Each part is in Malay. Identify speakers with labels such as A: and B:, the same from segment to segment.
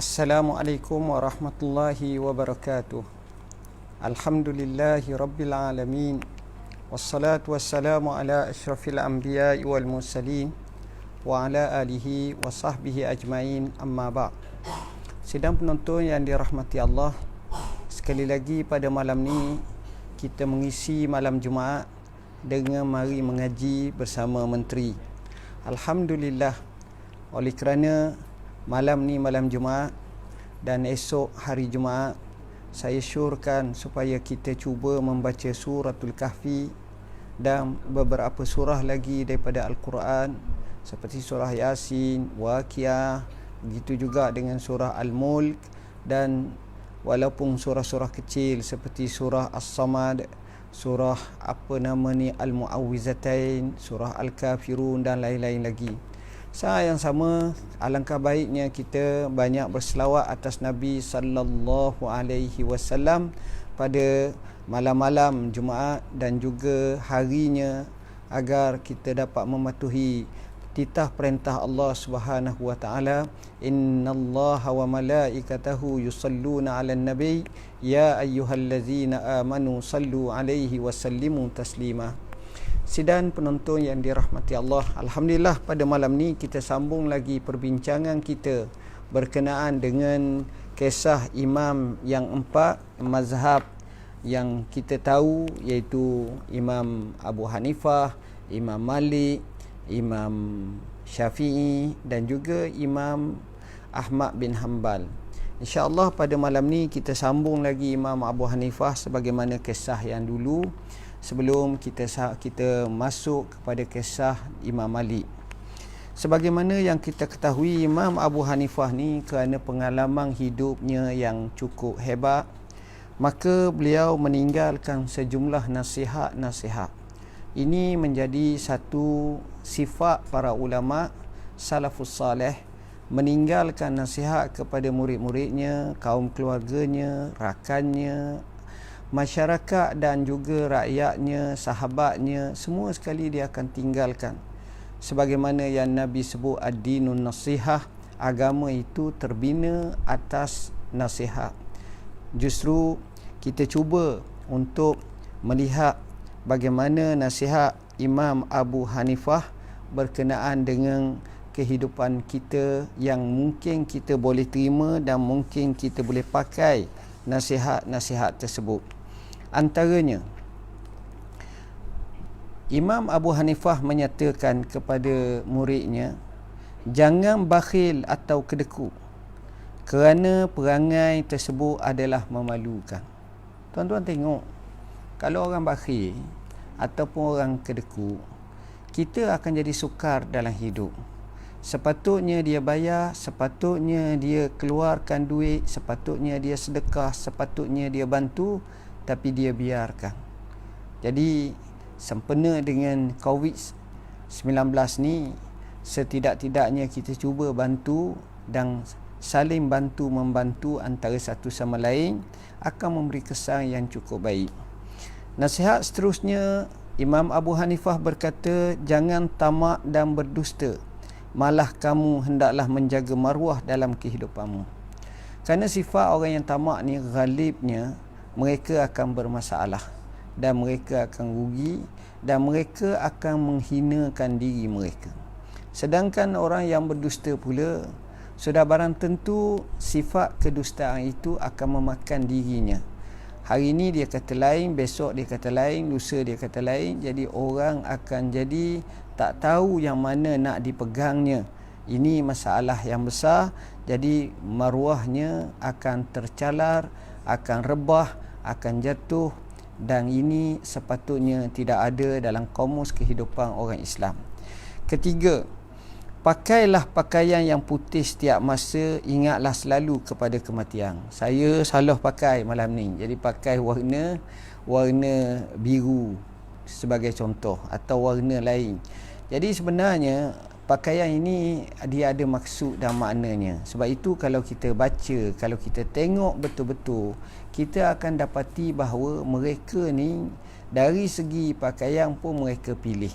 A: Assalamualaikum warahmatullahi wabarakatuh. Alhamdulillahi rabbil alamin. Wassalatu wassalamu ala asyrafil anbiya'i wal mursalin wa ala alihi wa sahbihi ajmain, amma ba'd. Sidang penonton yang dirahmati Allah, sekali lagi pada malam ni kita mengisi malam Jumaat dengan mari mengaji bersama menteri. Alhamdulillah, oleh kerana malam ni malam Jumaat dan esok hari Jumaat, saya syorkan supaya kita cuba membaca suratul Kahfi dan beberapa surah lagi daripada Al-Quran seperti surah Yasin, Waqiah, begitu juga dengan surah Al-Mulk, dan walaupun surah-surah kecil seperti surah As-Samad, surah Al-Mu'awwizatain, surah Al-Kafirun dan lain-lain lagi. Saat yang sama, alangkah baiknya kita banyak berselawat atas Nabi sallallahu alaihi wasallam pada malam-malam Jumaat dan juga harinya, agar kita dapat mematuhi titah perintah Allah Subhanahu wa taala, innallaha wa malaikatahu yusalluna 'alan nabi ya ayyuhallazina amanu sallu 'alaihi wa sallimu taslima. Sidang penonton yang dirahmati Allah, alhamdulillah pada malam ni kita sambung lagi perbincangan kita berkenaan dengan kisah imam yang empat mazhab yang kita tahu, iaitu Imam Abu Hanifah, Imam Malik, Imam Syafi'i dan juga Imam Ahmad bin Hanbal. InsyaAllah pada malam ni kita sambung lagi Imam Abu Hanifah sebagaimana kisah yang dulu, sebelum kita masuk kepada kisah Imam Malik. Sebagaimana yang kita ketahui, Imam Abu Hanifah ni kerana pengalaman hidupnya yang cukup hebat, maka beliau meninggalkan sejumlah nasihat-nasihat. Ini menjadi satu sifat para ulama salafus salih, meninggalkan nasihat kepada murid-muridnya, kaum keluarganya, rakannya, masyarakat dan juga rakyatnya, sahabatnya, semua sekali dia akan tinggalkan. Sebagaimana yang Nabi sebut ad-dinun nasihah, agama itu terbina atas nasihat. Justru kita cuba untuk melihat bagaimana nasihat Imam Abu Hanifah berkenaan dengan kehidupan kita yang mungkin kita boleh terima dan mungkin kita boleh pakai nasihat-nasihat tersebut. Antaranya, Imam Abu Hanifah menyatakan kepada muridnya, jangan bakhil atau kedeku, kerana perangai tersebut adalah memalukan. Tuan-tuan tengok, kalau orang bakhil ataupun orang kedeku, kita akan jadi sukar dalam hidup. Sepatutnya dia bayar, sepatutnya dia keluarkan duit, sepatutnya dia sedekah, sepatutnya dia bantu, tapi dia biarkan. Jadi sempena dengan COVID-19 ni, setidak-tidaknya kita cuba bantu dan saling bantu-membantu antara satu sama lain akan memberi kesan yang cukup baik. Nasihat seterusnya, Imam Abu Hanifah berkata, jangan tamak dan berdusta, malah kamu hendaklah menjaga maruah dalam kehidupanmu. Kerana sifat orang yang tamak ni ghalibnya mereka akan bermasalah dan mereka akan rugi dan mereka akan menghinakan diri mereka. Sedangkan orang yang berdusta pula, sudah barang tentu sifat kedustaan itu akan memakan dirinya. Hari ini dia kata lain, besok dia kata lain, lusa dia kata lain. Jadi orang akan jadi tak tahu yang mana nak dipegangnya. Ini masalah yang besar. Jadi maruahnya akan tercalar, akan rebah, akan jatuh, dan ini sepatutnya tidak ada dalam kamus kehidupan orang Islam. Ketiga, pakailah pakaian yang putih setiap masa, ingatlah selalu kepada kematian. Saya salah pakai malam ni, jadi pakai warna biru sebagai contoh, atau warna lain. Jadi sebenarnya pakaian ini dia ada maksud dan maknanya. Sebab itu kalau kita baca, kalau kita tengok betul-betul, kita akan dapati bahawa mereka ni dari segi pakaian pun mereka pilih.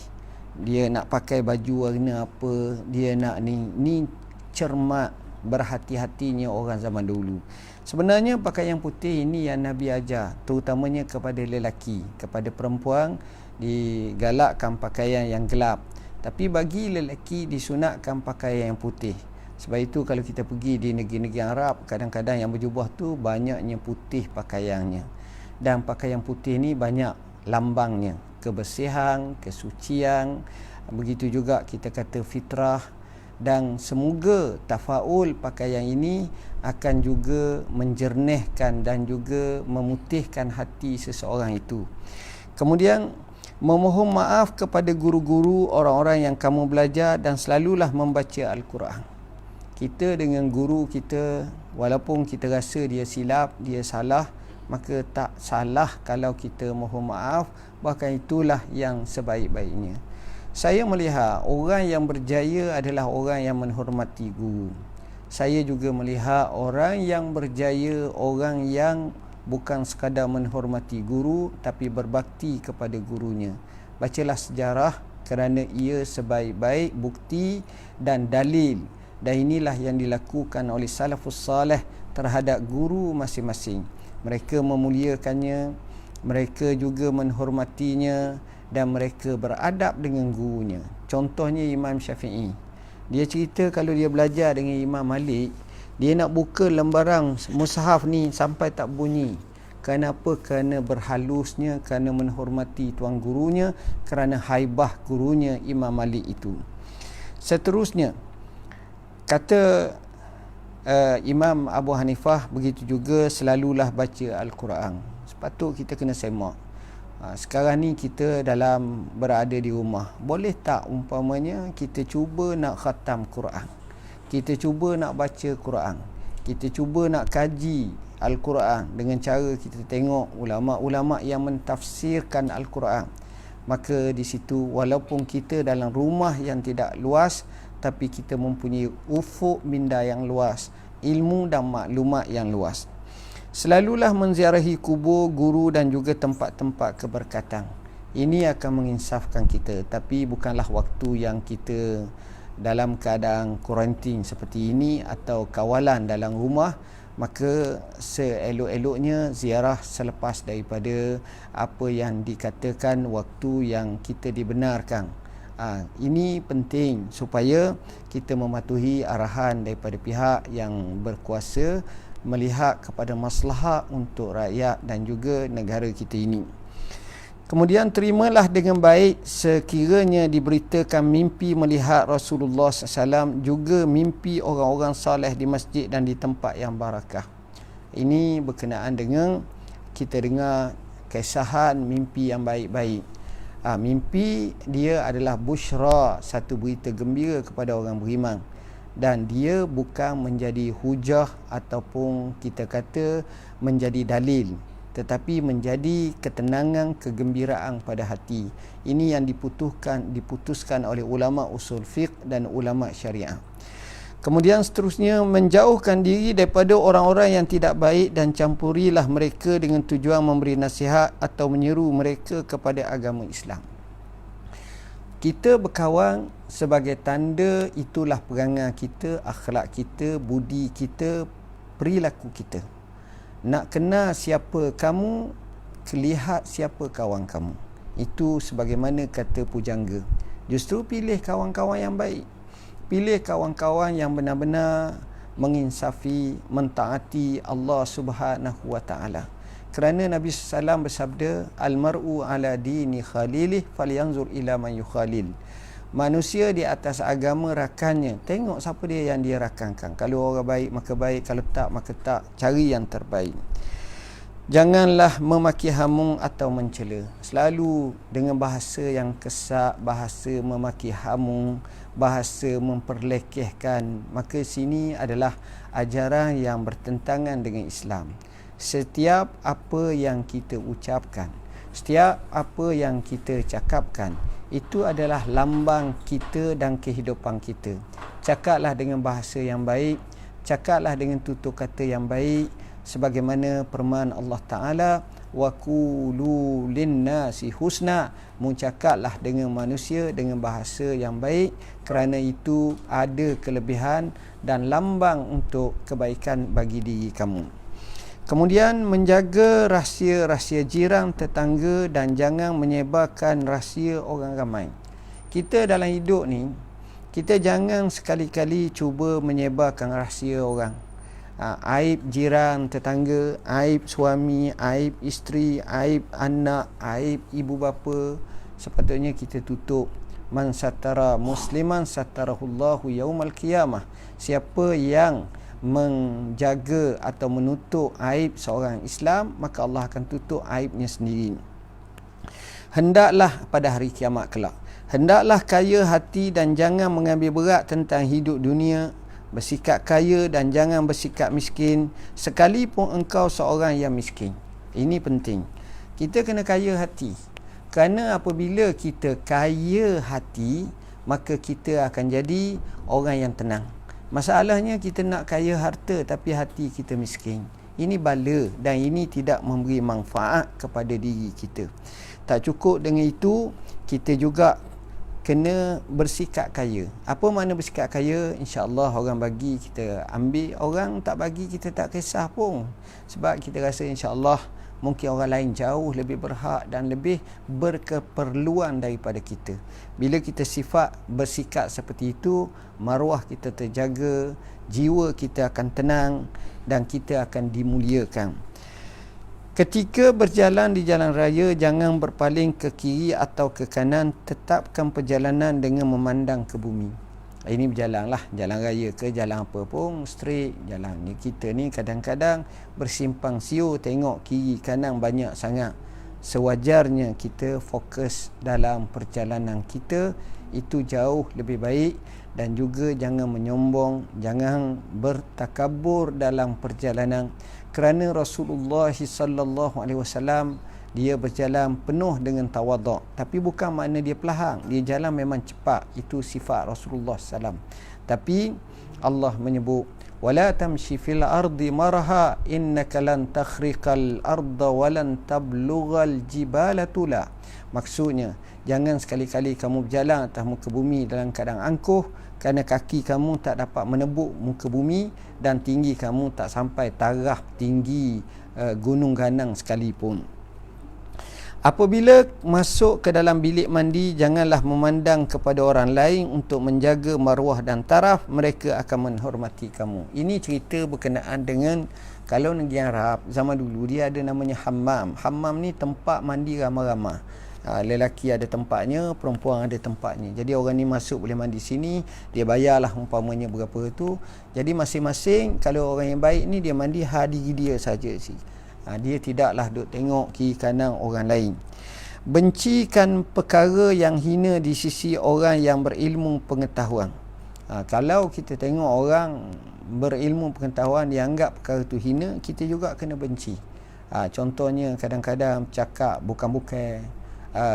A: Dia nak pakai baju warna apa, dia nak ni cermat berhati-hatinya orang zaman dulu. Sebenarnya pakaian putih ini yang Nabi ajar, terutamanya kepada lelaki, kepada perempuan digalakkan pakaian yang gelap. Tapi bagi lelaki disunatkan pakaian yang putih. Sebab itu kalau kita pergi di negeri-negeri Arab, kadang-kadang yang berjubah tu banyaknya putih pakaiannya. Dan pakaian putih ni banyak lambangnya, kebersihan, kesucian, begitu juga kita kata fitrah. Dan semoga tafaul pakaian ini akan juga menjernihkan dan juga memutihkan hati seseorang itu. Kemudian memohon maaf kepada guru-guru, orang-orang yang kamu belajar, dan selalulah membaca Al-Quran. Kita dengan guru kita, walaupun kita rasa dia silap, dia salah, maka tak salah kalau kita mohon maaf. Bahkan itulah yang sebaik-baiknya. Saya melihat orang yang berjaya adalah orang yang menghormati guru. Saya juga melihat orang yang berjaya, orang yang bukan sekadar menghormati guru tapi berbakti kepada gurunya. Bacalah sejarah kerana ia sebaik-baik bukti dan dalil. Dan inilah yang dilakukan oleh salafus salih terhadap guru masing-masing. Mereka memuliakannya, mereka juga menghormatinya, dan mereka beradab dengan gurunya. Contohnya Imam Syafi'i. Dia cerita kalau dia belajar dengan Imam Malik, dia nak buka lembaran mushaf ni sampai tak bunyi. Kenapa? Kerana berhalusnya, kerana menghormati tuan gurunya, kerana haibah gurunya Imam Malik itu. Seterusnya, kata Imam Abu Hanifah, begitu juga selalulah baca Al-Quran. Sepatut kita kena semak. Sekarang ni kita dalam berada di rumah, boleh tak umpamanya kita cuba nak khatam Quran, kita cuba nak baca Quran, kita cuba nak kaji Al-Quran dengan cara kita tengok ulama-ulama yang mentafsirkan Al-Quran. Maka di situ walaupun kita dalam rumah yang tidak luas, tapi kita mempunyai ufuk minda yang luas, ilmu dan maklumat yang luas. Selalulah menziarahi kubur, guru dan juga tempat-tempat keberkatan. Ini akan menginsafkan kita. Tapi bukanlah waktu yang kita dalam keadaan kuarantin seperti ini atau kawalan dalam rumah. Maka seelok-eloknya ziarah selepas daripada apa yang dikatakan waktu yang kita dibenarkan. Ini penting supaya kita mematuhi arahan daripada pihak yang berkuasa, melihat kepada maslahat untuk rakyat dan juga negara kita ini. Kemudian terimalah dengan baik sekiranya diberitakan mimpi melihat Rasulullah SAW, juga mimpi orang-orang saleh di masjid dan di tempat yang barakah. Ini berkenaan dengan kita dengar kesahan mimpi yang baik-baik. Mimpi dia adalah busyra, satu berita gembira kepada orang beriman. Dan dia bukan menjadi hujah ataupun kita kata menjadi dalil, tetapi menjadi ketenangan, kegembiraan pada hati. Ini yang diputuskan oleh ulama usul fiqh dan ulama syariah. Kemudian seterusnya, menjauhkan diri daripada orang-orang yang tidak baik dan campurilah mereka dengan tujuan memberi nasihat atau menyeru mereka kepada agama Islam. Kita berkawan sebagai tanda itulah perangai kita, akhlak kita, budi kita, perilaku kita. Nak kenal siapa kamu, lihat siapa kawan kamu. Itu sebagaimana kata pujangga. Justru pilih kawan-kawan yang baik. Pilih kawan-kawan yang benar-benar menginsafi, mentaati Allah Subhanahu wa taala. Kerana Nabi SAW bersabda, Al-mar'u ala dini khalilih falyanzur ila man yukhalil. Manusia di atas agama rakannya. Tengok siapa dia yang dia rakankan. Kalau orang baik maka baik, kalau tak maka tak. Cari yang terbaik. Janganlah memaki hamung atau mencela. Selalu dengan bahasa yang kesak, bahasa memaki hamung, bahasa memperlekehkan. Maka sini adalah ajaran yang bertentangan dengan Islam. Setiap apa yang kita ucapkan, setiap apa yang kita cakapkan, itu adalah lambang kita dan kehidupan kita. Cakaplah dengan bahasa yang baik, cakaplah dengan tutur kata yang baik, sebagaimana firman Allah Ta'ala, wa qulu linnasi husna, mucakaplah dengan manusia dengan bahasa yang baik, kerana itu ada kelebihan dan lambang untuk kebaikan bagi diri kamu. Kemudian menjaga rahsia-rahsia jiran, tetangga, dan jangan menyebarkan rahsia orang ramai. Kita dalam hidup ni, kita jangan sekali-kali cuba menyebarkan rahsia orang. Aib jiran, tetangga, aib suami, aib isteri, aib anak, aib ibu bapa, sepatutnya kita tutup. Man satara musliman satarahullahu yaumal qiyamah. Siapa yang menjaga atau menutup aib seorang Islam, maka Allah akan tutup aibnya sendiri. Hendaklah pada hari kiamat kelak, hendaklah kaya hati dan jangan mengambil berat tentang hidup dunia, bersikap kaya dan jangan bersikap miskin, sekalipun engkau seorang yang miskin. Ini penting. Kita kena kaya hati. Kerana apabila kita kaya hati, maka kita akan jadi orang yang tenang. Masalahnya kita nak kaya harta tapi hati kita miskin. Ini bala dan ini tidak memberi manfaat kepada diri kita. Tak cukup dengan itu, kita juga kena bersikap kaya. Apa makna bersikap kaya? InsyaAllah orang bagi kita ambil, orang tak bagi kita tak kisah pun. Sebab kita rasa insyaAllah mungkin orang lain jauh lebih berhak dan lebih berkeperluan daripada kita. Bila kita sifat bersikap seperti itu, maruah kita terjaga, jiwa kita akan tenang dan kita akan dimuliakan. Ketika berjalan di jalan raya, jangan berpaling ke kiri atau ke kanan, tetapkan perjalanan dengan memandang ke bumi. Ini berjalanlah, jalan raya ke jalan apa pun, straight jalan ni. Kita ni kadang-kadang bersimpang siur, tengok kiri kanan banyak sangat. Sewajarnya kita fokus dalam perjalanan kita, itu jauh lebih baik. Dan juga jangan menyombong, jangan bertakabur dalam perjalanan. Kerana Rasulullah sallallahu alaihi wasallam dia berjalan penuh dengan tawaduk, tapi bukan makna dia pelahang, dia jalan memang cepat. Itu sifat Rasulullah sallam. Tapi Allah menyebut, wala tamshi fil ardi marha innaka lan takhriqal arda wa lan tablughal jibala tula. Maksudnya, jangan sekali-kali kamu berjalan atas muka bumi dalam keadaan angkuh, kerana kaki kamu tak dapat menebuk muka bumi dan tinggi kamu tak sampai taraf tinggi gunung ganang sekalipun. Apabila masuk ke dalam bilik mandi, janganlah memandang kepada orang lain untuk menjaga maruah dan taraf, mereka akan menghormati kamu. Ini cerita berkenaan dengan kalau negeri Arab zaman dulu, dia ada namanya hammam. Hammam ni tempat mandi ramai-ramai. Lelaki ada tempatnya, perempuan ada tempatnya. Jadi orang ni masuk boleh mandi sini, dia bayarlah umpamanya berapa tu. Jadi masing-masing, kalau orang yang baik ni dia mandi diri dia saja sih. Dia tidaklah duk tengok kiri kanan orang lain. Bencikan perkara yang hina di sisi orang yang berilmu pengetahuan. Kalau kita tengok orang berilmu pengetahuan yang anggap perkara tu hina, kita juga kena benci. Contohnya kadang-kadang cakap bukan-bukan,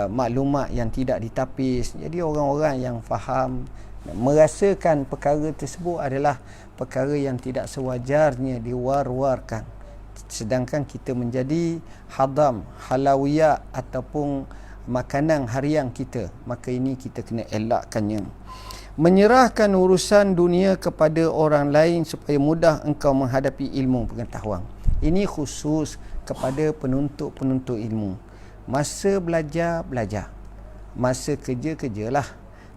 A: maklumat yang tidak ditapis. Jadi orang-orang yang faham merasakan perkara tersebut adalah perkara yang tidak sewajarnya diwar-warkan, sedangkan kita menjadi hadam, halawiyah ataupun makanan harian kita, maka ini kita kena elakkannya. Menyerahkan urusan dunia kepada orang lain supaya mudah engkau menghadapi ilmu pengetahuan. Ini khusus kepada penuntut-penuntut ilmu. Masa belajar, belajar. Masa kerja, kerjalah.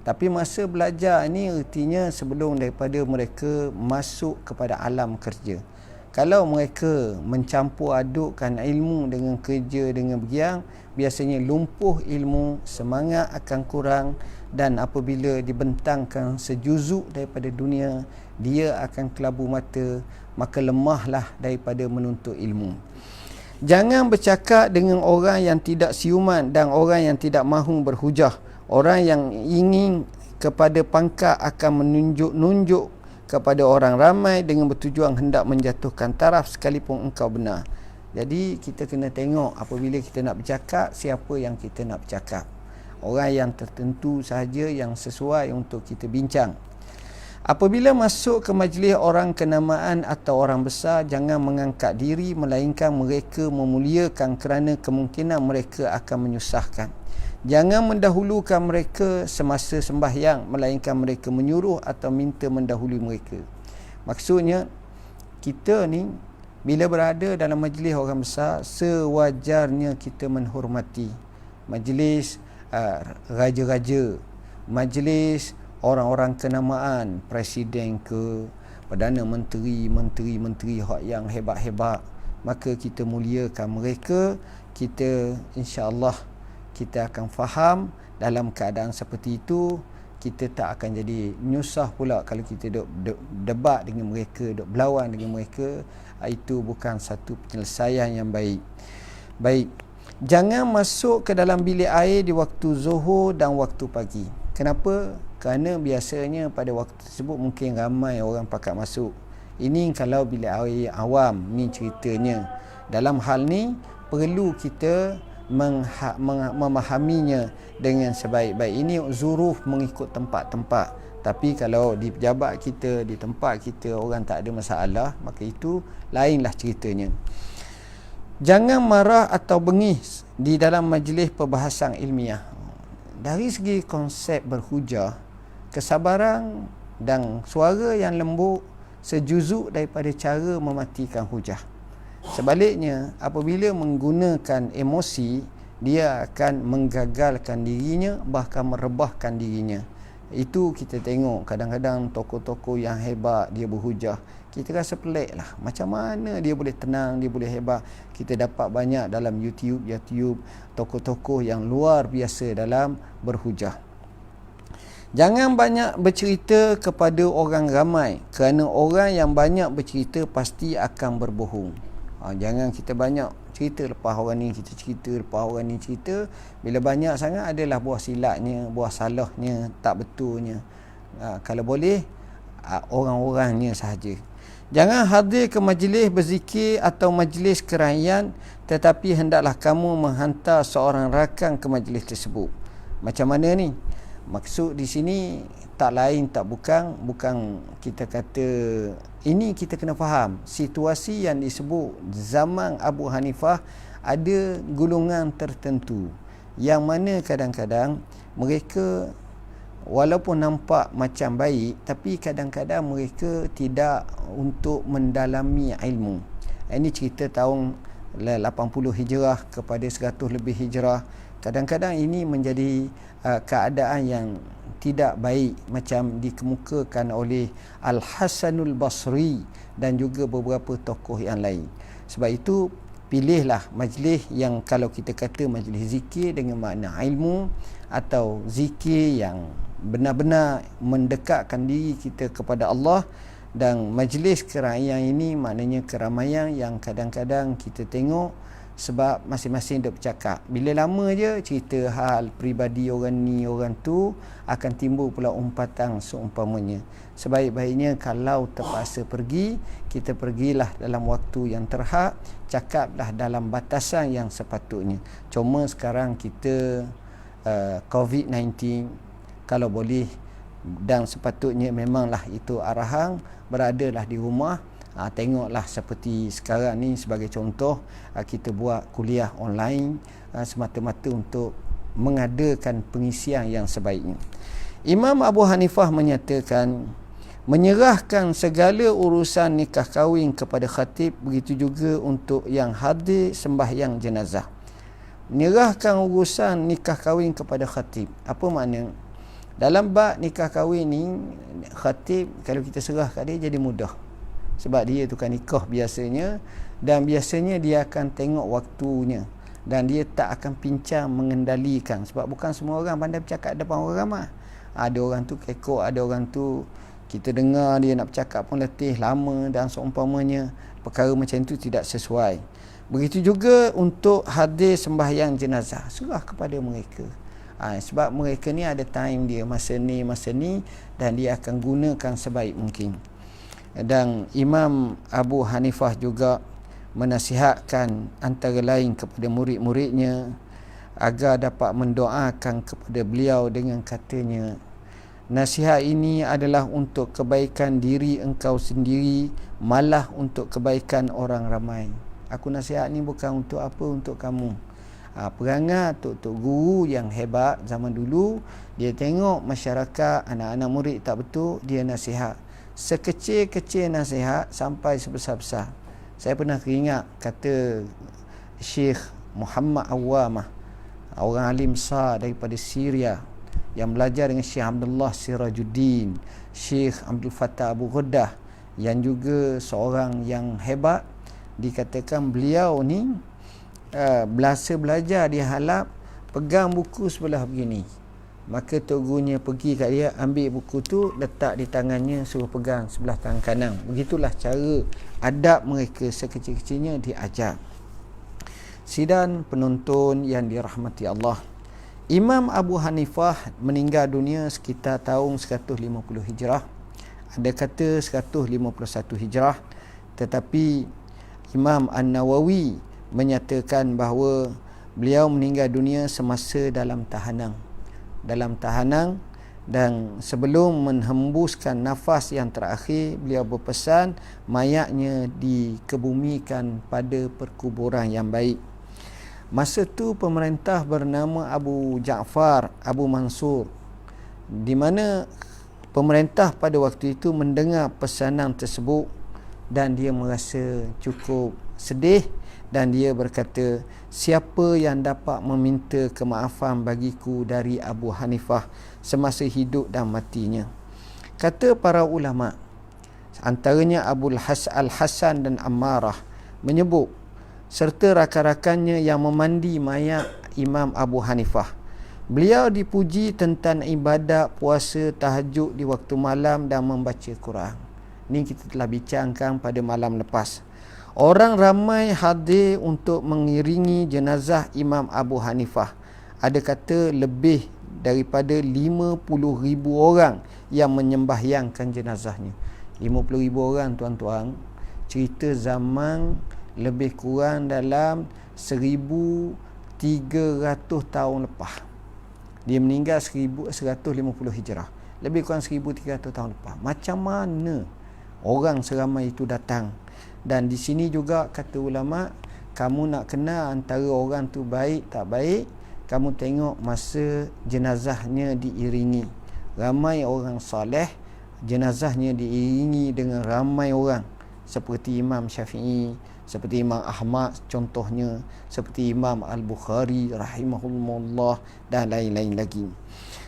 A: Tapi masa belajar ini artinya sebelum daripada mereka masuk kepada alam kerja. Kalau mereka mencampur adukkan ilmu dengan kerja, dengan bergiang, biasanya lumpuh ilmu, semangat akan kurang, dan apabila dibentangkan sejuzuk daripada dunia, dia akan kelabu mata, maka lemahlah daripada menuntut ilmu. Jangan bercakap dengan orang yang tidak siuman dan orang yang tidak mahu berhujah. Orang yang ingin kepada pangkat akan menunjuk-nunjuk kepada orang ramai dengan bertujuan hendak menjatuhkan taraf sekalipun engkau benar. Jadi kita kena tengok apabila kita nak bercakap, siapa yang kita nak bercakap. Orang yang tertentu sahaja yang sesuai untuk kita bincang. Apabila masuk ke majlis orang kenamaan atau orang besar, jangan mengangkat diri melainkan mereka memuliakan kerana kemungkinan mereka akan menyusahkan. Jangan mendahulukan mereka semasa sembahyang melainkan mereka menyuruh atau minta mendahului mereka. Maksudnya kita ni bila berada dalam majlis orang besar, sewajarnya kita menghormati majlis raja-raja, majlis orang-orang kenamaan, presiden ke, Perdana Menteri, menteri-menteri yang hebat-hebat, maka kita muliakan mereka. Kita insya-Allah kita akan faham dalam keadaan seperti itu. Kita tak akan jadi nyusah pula kalau kita duk debat dengan mereka, duk berlawan dengan mereka. Itu bukan satu penyelesaian yang baik. Baik, jangan masuk ke dalam bilik air di waktu zuhur dan waktu pagi. Kenapa? Kerana biasanya pada waktu tersebut mungkin ramai orang pakat masuk. Ini kalau bilik air awam ni ceritanya. Dalam hal ni perlu kita memahaminya dengan sebaik-baik. Ini zuruf mengikut tempat-tempat. Tapi kalau di pejabat kita, di tempat kita orang tak ada masalah, maka itu lainlah ceritanya. Jangan marah atau bengis di dalam majlis perbahasan ilmiah. Dari segi konsep berhujah, kesabaran dan suara yang lembut sejuzuk daripada cara mematikan hujah. Sebaliknya, apabila menggunakan emosi, dia akan menggagalkan dirinya, bahkan merebahkan dirinya. Itu kita tengok kadang-kadang tokoh-tokoh yang hebat dia berhujah, kita rasa pelik lah, macam mana dia boleh tenang, dia boleh hebat. Kita dapat banyak dalam YouTube tokoh-tokoh yang luar biasa dalam berhujah. Jangan banyak bercerita kepada orang ramai, kerana orang yang banyak bercerita pasti akan berbohong. Jangan kita banyak cerita, lepas orang ni kita cerita, lepas orang ni cerita. Bila banyak sangat adalah buah silatnya, buah salahnya, tak betulnya. Kalau boleh orang-orangnya sahaja. Jangan hadir ke majlis berzikir atau majlis keraian, tetapi hendaklah kamu menghantar seorang rakan ke majlis tersebut. Macam mana ni? Maksud di sini tak lain tak bukan kita kata, ini kita kena faham situasi yang disebut zaman Abu Hanifah. Ada golongan tertentu yang mana kadang-kadang mereka walaupun nampak macam baik, tapi kadang-kadang mereka tidak untuk mendalami ilmu. Ini cerita tahun 80 Hijrah kepada 100 lebih Hijrah. Kadang-kadang ini menjadi keadaan yang tidak baik, macam dikemukakan oleh Al-Hasanul Basri dan juga beberapa tokoh yang lain. Sebab itu pilihlah majlis yang kalau kita kata majlis zikir dengan makna ilmu, atau zikir yang benar-benar mendekatkan diri kita kepada Allah. Dan majlis keraian ini maknanya keramaian yang kadang-kadang kita tengok sebab masing-masing dia bercakap. Bila lama je cerita hal peribadi orang ni orang tu, akan timbul pula umpatan seumpamanya. Sebaik-baiknya kalau terpaksa pergi, kita pergilah dalam waktu yang terhad, cakaplah dalam batasan yang sepatutnya. Cuma sekarang kita COVID-19, kalau boleh dan sepatutnya memanglah itu arahan, beradalah di rumah. Tengoklah seperti sekarang ni sebagai contoh, kita buat kuliah online semata-mata untuk mengadakan pengisian yang sebaiknya. Imam Abu Hanifah menyatakan, menyerahkan segala urusan nikah kahwin kepada khatib, begitu juga untuk yang hadir sembahyang jenazah. Menyerahkan urusan nikah kahwin kepada khatib, apa makna? Dalam bab nikah kahwin ni, khatib kalau kita serah kat dia jadi mudah. Sebab dia tukar nikah biasanya, dan biasanya dia akan tengok waktunya, dan dia tak akan pincang mengendalikan. Sebab bukan semua orang pandai bercakap depan orang ramai. Ada orang tu kekok, ada orang tu kita dengar dia nak bercakap pun letih lama dan seumpamanya. Perkara macam itu tidak sesuai. Begitu juga untuk hadir sembahyang jenazah, serah kepada mereka. Sebab mereka ni ada time dia, masa ni, dan dia akan gunakan sebaik mungkin. Dan Imam Abu Hanifah juga menasihatkan antara lain kepada murid-muridnya agar dapat mendoakan kepada beliau dengan katanya, Nasihat ini adalah untuk kebaikan diri engkau sendiri, malah untuk kebaikan orang ramai. Aku nasihat ni bukan untuk apa, untuk kamu. Perangai tok guru yang hebat zaman dulu, dia tengok masyarakat, anak-anak murid tak betul, dia nasihat. Sekecil-kecil nasihat sampai sebesar-besar. Saya pernah teringat kata Syekh Muhammad Awamah, orang alim besar daripada Syria, yang belajar dengan Syekh Abdullah Sirajuddin, Syekh Abdul Fattah Abu Ghaddah, yang juga seorang yang hebat. Dikatakan beliau ni belajar di halap, pegang buku sebelah begini, maka tok gurunya pergi kat dia, ambil buku tu, letak di tangannya, suruh pegang sebelah tangan kanan. Begitulah cara adab mereka sekecil-kecilnya diajar. Sidang penonton yang dirahmati Allah, Imam Abu Hanifah meninggal dunia sekitar tahun 150 Hijrah. Ada kata 151 Hijrah. Tetapi Imam An-Nawawi menyatakan bahawa beliau meninggal dunia semasa dalam tahanan. Dan sebelum menghembuskan nafas yang terakhir, beliau berpesan mayatnya dikebumikan pada perkuburan yang baik. Masa tu pemerintah bernama Abu Ja'far Abu Mansur, di mana pemerintah pada waktu itu mendengar pesanan tersebut dan dia merasa cukup sedih, dan dia berkata, siapa yang dapat meminta kemaafan bagiku dari Abu Hanifah semasa hidup dan matinya? Kata para ulama, antaranya Al-Hasan dan Ammarah menyebut, serta rakan-rakannya yang memandi mayat Imam Abu Hanifah. Beliau dipuji tentang ibadat puasa, tahajud di waktu malam dan membaca Quran. Ini kita telah bincangkan pada malam lepas. Orang ramai hadir untuk mengiringi jenazah Imam Abu Hanifah. Ada kata lebih daripada 50,000 orang yang menyembahyangkan jenazahnya. 50,000 orang, tuan-tuan. Cerita zaman lebih kurang dalam 1,300 tahun lepas. Dia meninggal 150 Hijrah. Lebih kurang 1,300 tahun lepas. Macam mana orang seramai itu datang? Dan di sini juga kata ulama, kamu nak kenal antara orang tu baik tak baik, kamu tengok masa jenazahnya diiringi. Ramai orang soleh, jenazahnya diiringi dengan ramai orang. Seperti Imam Syafi'i, seperti Imam Ahmad contohnya, seperti Imam Al-Bukhari rahimahullah, dan lain-lain lagi.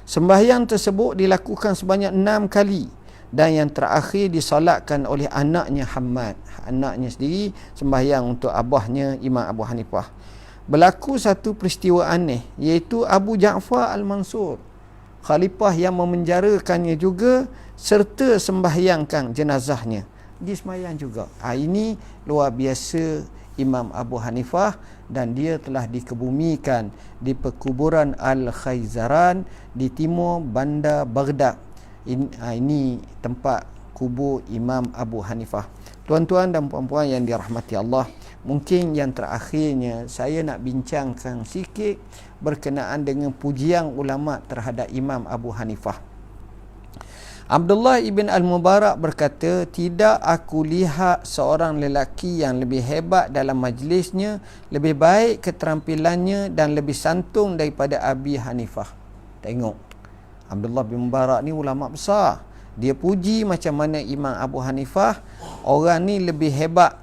A: Sembahyang tersebut dilakukan sebanyak 6 kali. Dan yang terakhir disolatkan oleh anaknya Hamad. Anaknya sendiri sembahyang untuk abahnya Imam Abu Hanifah. Berlaku satu peristiwa aneh, iaitu Abu Ja'far Al-Mansur, khalifah yang memenjarakannya juga, serta sembahyangkan jenazahnya. Dia sembahyang juga. Ini luar biasa Imam Abu Hanifah, dan dia telah dikebumikan di perkuburan Al-Khayzaran di timur bandar Baghdad. Ini tempat kubur Imam Abu Hanifah. Tuan-tuan dan puan-puan yang dirahmati Allah, mungkin yang terakhirnya saya nak bincangkan sikit berkenaan dengan pujian ulama terhadap Imam Abu Hanifah. Abdullah ibn Al-Mubarak berkata, tidak aku lihat seorang lelaki yang lebih hebat dalam majlisnya, lebih baik keterampilannya dan lebih santun daripada Abi Hanifah. Tengok, Abdullah bin Mubarak ni ulama besar. Dia puji macam mana Imam Abu Hanifah, orang ni lebih hebat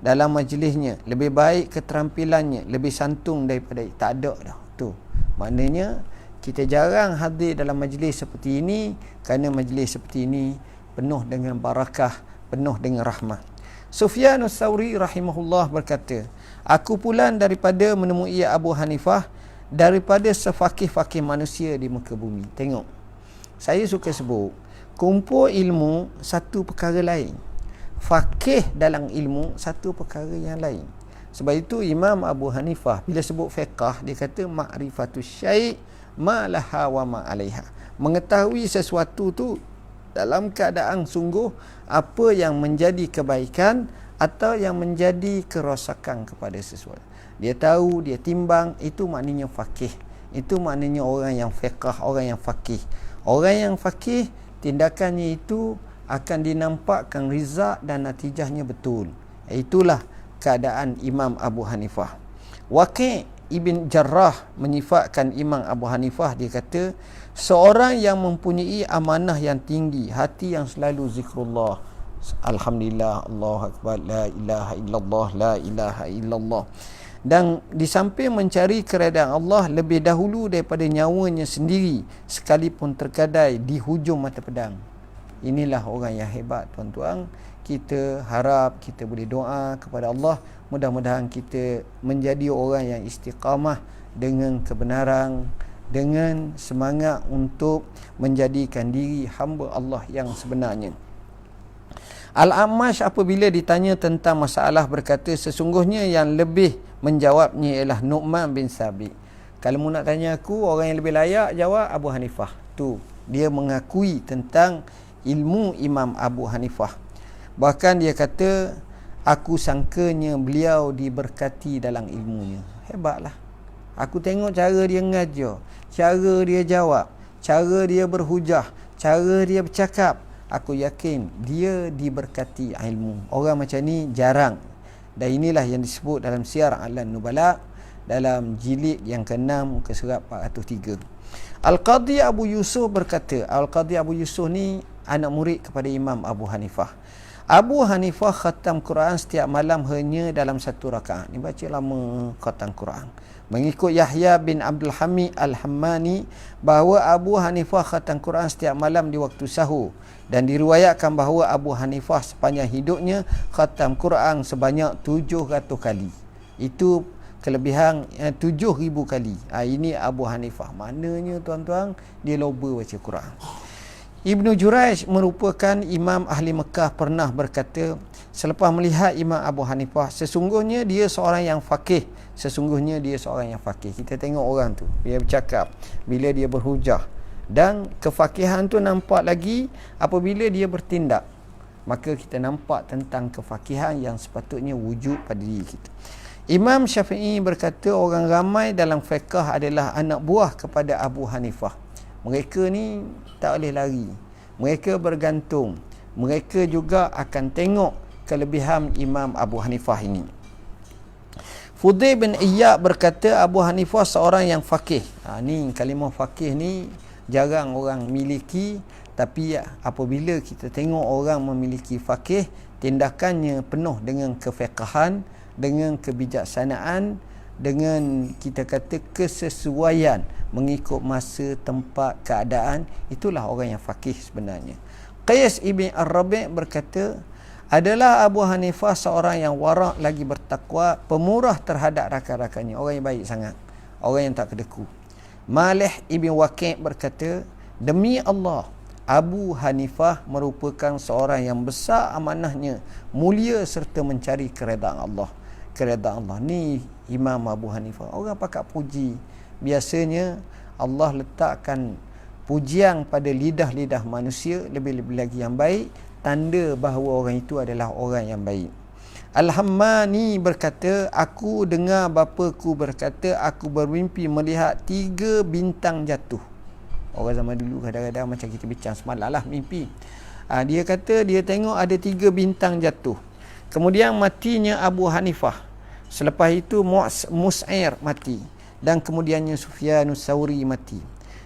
A: dalam majlisnya, lebih baik keterampilannya, lebih santun daripada, tak ada dah tu. Maknanya kita jarang hadir dalam majlis seperti ini, kerana majlis seperti ini penuh dengan barakah, penuh dengan rahmah. Sufyan Ats-Tsauri rahimahullah berkata, aku pulang daripada menemui Abu Hanifah daripada sefakih-fakih manusia di muka bumi. Tengok, saya suka sebut, kumpul ilmu satu perkara lain, fakih dalam ilmu satu perkara yang lain. Sebab itu Imam Abu Hanifah bila sebut fiqh, dia kata ma'rifatus syai' ma laha wa ma 'alaiha. Mengetahui sesuatu tu dalam keadaan sungguh, apa yang menjadi kebaikan atau yang menjadi kerosakan kepada sesuatu. Dia tahu, dia timbang, itu maknanya faqih. Itu maknanya orang yang fiqh, orang yang faqih. Orang yang faqih, tindakannya itu akan dinampakkan rizak dan natijahnya betul. Itulah keadaan Imam Abu Hanifah. Waqi' Ibn Jarrah menyifatkan Imam Abu Hanifah, dia kata, seorang yang mempunyai amanah yang tinggi, hati yang selalu zikrullah, alhamdulillah, Allahu akbar, la ilaha illallah, la ilaha illallah, dan di samping mencari keredaan Allah lebih dahulu daripada nyawanya sendiri, sekalipun tergadai di hujung mata pedang. Inilah orang yang hebat, tuan-tuan. Kita harap kita boleh doa kepada Allah, mudah-mudahan kita menjadi orang yang istiqamah dengan kebenaran, dengan semangat untuk menjadikan diri hamba Allah yang sebenarnya. Al-Amash apabila ditanya tentang masalah berkata, sesungguhnya yang lebih menjawabnya ialah Nu'man bin Sabit. Kalau mu nak tanya aku, orang yang lebih layak jawab Abu Hanifah. Tu, dia mengakui tentang ilmu Imam Abu Hanifah. Bahkan dia kata, aku sangkanya beliau diberkati dalam ilmunya. Hebatlah. Aku tengok cara dia mengajar, cara dia jawab, cara dia berhujah, cara dia bercakap. Aku yakin dia diberkati ilmu. Orang macam ni jarang. Dan inilah yang disebut dalam Syiar A'lam Nubala, dalam jilid yang ke-6 muka surat 403. Al-Qadhi Abu Yusuf berkata, Al-Qadhi Abu Yusuf ni anak murid kepada Imam Abu Hanifah. Abu Hanifah khatam Quran setiap malam hanya dalam satu rakaat. Ni baca lama khatam Quran. Mengikut Yahya bin Abdul Hamid Al-Hammani, bahawa Abu Hanifah khatam Quran setiap malam di waktu sahur. Dan diriwayatkan bahawa Abu Hanifah sepanjang hidupnya khatam Quran sebanyak 700 kali. Itu kelebihan 7,000 kali. Ini Abu Hanifah. Maknanya tuan-tuan, dia loba baca Quran. Ibnu Jurayj merupakan imam ahli Mekah pernah berkata, selepas melihat Imam Abu Hanifah, sesungguhnya dia seorang yang faqih. Sesungguhnya dia seorang yang faqih. Kita tengok orang tu, dia bercakap, bila dia berhujah. Dan kefakihan tu nampak lagi apabila dia bertindak. Maka kita nampak tentang kefakihan yang sepatutnya wujud pada diri kita. Imam Syafi'i berkata, orang ramai dalam fiqh adalah anak buah kepada Abu Hanifah. Mereka ni tak boleh lari. Mereka bergantung. Mereka juga akan tengok kelebihan Imam Abu Hanifah ini. Fudail bin Iyad berkata, Abu Hanifah seorang yang faqih. Ni kalimah faqih ni jarang orang miliki. Tapi apabila kita tengok orang memiliki faqih, tindakannya penuh dengan kefiqahan, dengan kebijaksanaan, dengan kita kata kesesuaian mengikut masa, tempat, keadaan. Itulah orang yang faqih sebenarnya. Qais ibn Ar-Rabi' berkata, adalah Abu Hanifah seorang yang warak lagi bertakwa, pemurah terhadap rakan-rakannya, orang yang baik sangat, orang yang tak kedeku. Malih ibn Waqi' berkata, demi Allah, Abu Hanifah merupakan seorang yang besar amanahnya, mulia serta mencari keredaan Allah. Keredaan Allah ni Imam Abu Hanifah. Orang pakat puji, biasanya Allah letakkan pujian pada lidah-lidah manusia, lebih-lebih lagi yang baik, tanda bahawa orang itu adalah orang yang baik. Al-Hammani berkata, aku dengar bapaku berkata, aku bermimpi melihat 3 bintang jatuh. Orang zaman dulu kadang-kadang macam kita bincang semalam lah mimpi. Dia kata dia tengok ada 3 bintang jatuh. Kemudian matinya Abu Hanifah. Selepas itu Mus'air mati. Dan kemudiannya Sufyanus Sauri mati.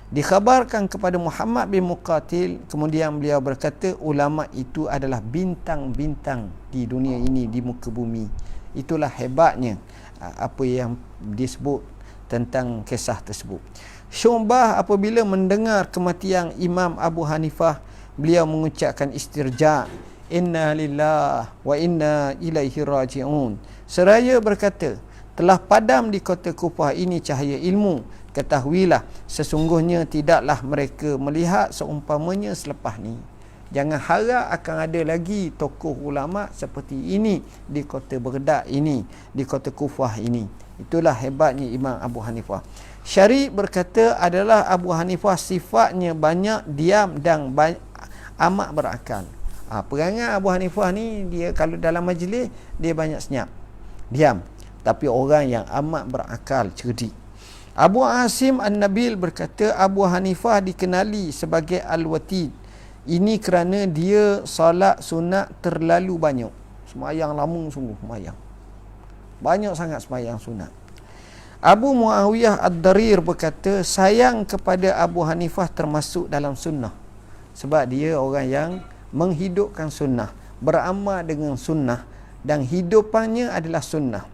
A: Dikhabarkan kepada Muhammad bin Muqatil, kemudian beliau berkata, ulama itu adalah bintang-bintang di dunia ini, di muka bumi. Itulah hebatnya apa yang disebut tentang kisah tersebut. Syu'bah apabila mendengar kematian Imam Abu Hanifah, beliau mengucapkan istirja', inna lillah wa inna ilaihi raji'un. Seraya berkata, telah padam di kota Kufah ini cahaya ilmu. Ketahuilah, sesungguhnya tidaklah mereka melihat seumpamanya selepas ni. Jangan harap akan ada lagi tokoh ulama seperti ini di kota Baghdad ini, di kota Kufah ini. Itulah hebatnya Imam Abu Hanifah. Syari' berkata, adalah Abu Hanifah sifatnya banyak diam dan amat berakal. Perangai Abu Hanifah ni, dia kalau dalam majlis dia banyak senyap, diam, tapi orang yang amat berakal, cerdik. Abu Asim An-Nabil berkata, Abu Hanifah dikenali sebagai Al-Watid. Ini kerana dia solat sunat terlalu banyak. Semayang lama sungguh semayang. Banyak sangat semayang sunat. Abu Muawiyah Ad-Darir berkata, sayang kepada Abu Hanifah termasuk dalam sunnah. Sebab dia orang yang menghidupkan sunnah, beramal dengan sunnah, dan hidupannya adalah sunnah.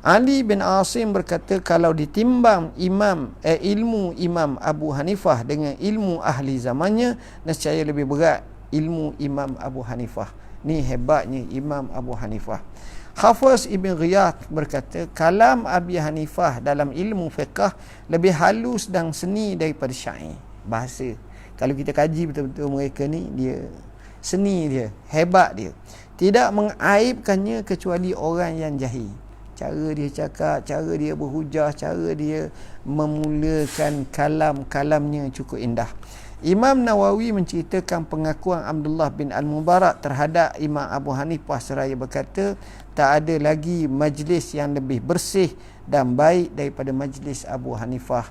A: Ali bin Asim berkata, kalau ditimbang ilmu Imam Abu Hanifah dengan ilmu ahli zamannya, nescaya lebih berat ilmu Imam Abu Hanifah. Ni hebatnya Imam Abu Hanifah. Hafiz Ibn Ghiyath berkata, kalam Abi Hanifah dalam ilmu fiqh lebih halus dan seni daripada syair. Bahasa, kalau kita kaji betul-betul mereka ni, dia seni dia, hebat dia. Tidak mengaibkannya kecuali orang yang jahil. Cara dia cakap, cara dia berhujah, cara dia memulakan kalamnya cukup indah. Imam Nawawi menceritakan pengakuan Abdullah bin Al-Mubarak terhadap Imam Abu Hanifah seraya berkata, tak ada lagi majlis yang lebih bersih dan baik daripada majlis Abu Hanifah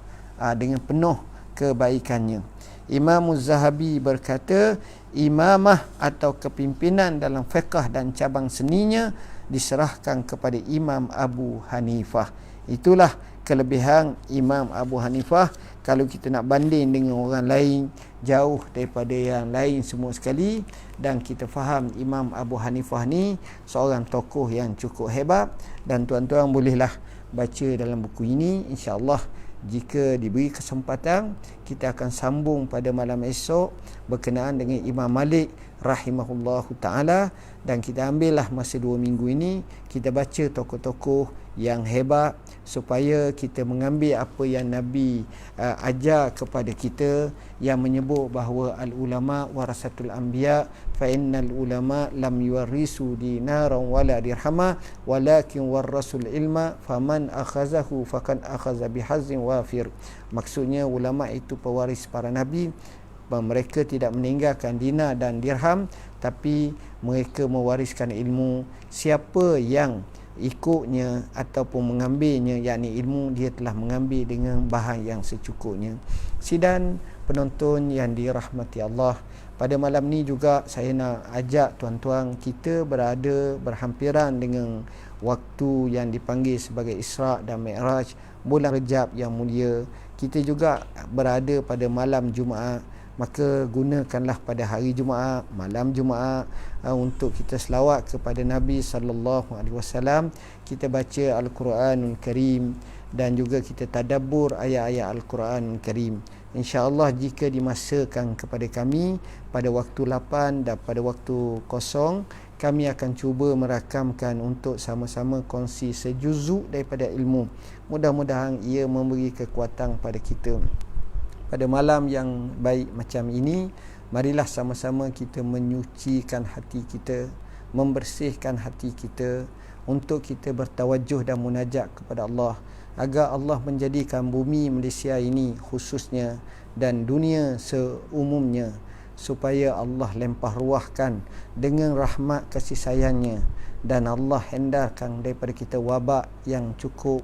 A: dengan penuh kebaikannya. Imam Az-Zahabi berkata, imamah atau kepimpinan dalam fiqh dan cabang seninya diserahkan kepada Imam Abu Hanifah. Itulah kelebihan Imam Abu Hanifah. Kalau kita nak banding dengan orang lain, jauh daripada yang lain semua sekali. Dan kita faham Imam Abu Hanifah ni seorang tokoh yang cukup hebat. Dan tuan-tuan bolehlah baca dalam buku ini. InsyaAllah jika diberi kesempatan, kita akan sambung pada malam esok berkenaan dengan Imam Malik rahimahullahu ta'ala. Dan kita ambillah masa 2 minggu ini, kita baca tokoh-tokoh yang hebat supaya kita mengambil apa yang Nabi ajar kepada kita, yang menyebut bahawa al-ulama warasatul anbiya fa innal ulama lam yuwarrisu dinaran wala dirhama walakin warasul ilma faman akhazahu faqad akhaza bihazzin wafir. Maksudnya ulama itu pewaris para nabi. Mereka tidak meninggalkan dinar dan dirham, tapi mereka mewariskan ilmu. Siapa yang ikutnya ataupun mengambilnya, yakni ilmu, dia telah mengambil dengan bahan yang secukupnya. Sidang penonton yang dirahmati Allah, pada malam ni juga saya nak ajak tuan-tuan, kita berada berhampiran dengan waktu yang dipanggil sebagai Isra' dan Mi'raj, bulan Rejab yang mulia. Kita juga berada pada malam Jumaat. Maka gunakanlah pada hari Jumaat, malam Jumaat, untuk kita selawat kepada Nabi SAW. Kita baca Al-Quranul Karim dan juga kita tadabbur ayat-ayat Al-Quranul Karim. InsyaAllah jika dimasakan kepada kami pada waktu 8 dan pada waktu kosong, kami akan cuba merakamkan untuk sama-sama kongsi sejuzuk daripada ilmu. Mudah-mudahan ia memberi kekuatan pada kita. Pada malam yang baik macam ini, marilah sama-sama kita menyucikan hati kita, membersihkan hati kita untuk kita bertawajuh dan munajat kepada Allah, agar Allah menjadikan bumi Malaysia ini khususnya dan dunia seumumnya, supaya Allah lempah ruahkan dengan rahmat kasih sayangnya, dan Allah hendarkan daripada kita wabak yang cukup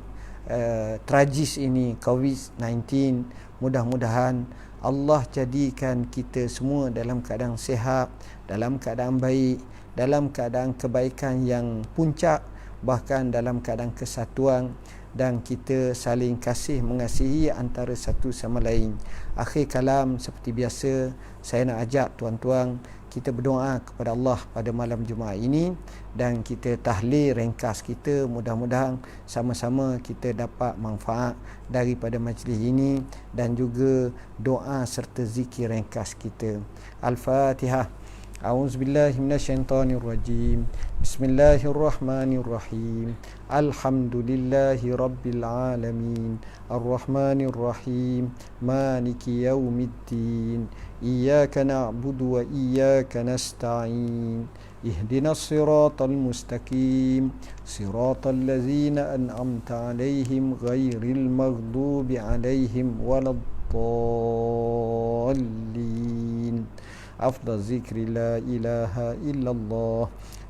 A: tragis ini, COVID-19. Mudah-mudahan Allah jadikan kita semua dalam keadaan sihat, dalam keadaan baik, dalam keadaan kebaikan yang puncak, bahkan dalam keadaan kesatuan, dan kita saling kasih mengasihi antara satu sama lain. Akhir kalam, seperti biasa, saya nak ajak tuan-tuan kita berdoa kepada Allah pada malam Jumaat ini, dan kita tahlil ringkas kita. Mudah-mudahan sama-sama kita dapat manfaat daripada majlis ini, dan juga doa serta zikir ringkas kita. Al-Fatihah. A'udzubillahi minasyaitonirrajim. Bismillahirrahmanirrahim. Alhamdulillahi rabbil alamin. Arrahmanirrahim. Maliki yaumiddin. Iyyaka na'budu wa iyyaka nasta'in. Ihdinas siratal mustaqim. Siratal ladzina an'amta 'alaihim ghairil maghdubi 'alaihim waladdallin. Afdal zikri la ilaha illallah.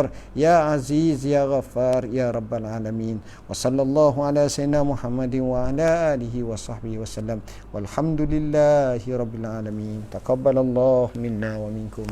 A: Jabbar, Ya Aziz, Ya Ghaffar, Ya Rabbal Alamin. Wa sallallahu ala sayyidina Muhammadin wa ala alihi wa sahbihi wasallam. Walhamdulillahi Rabbil Alamin. Taqabbalallahu minna wa minkum.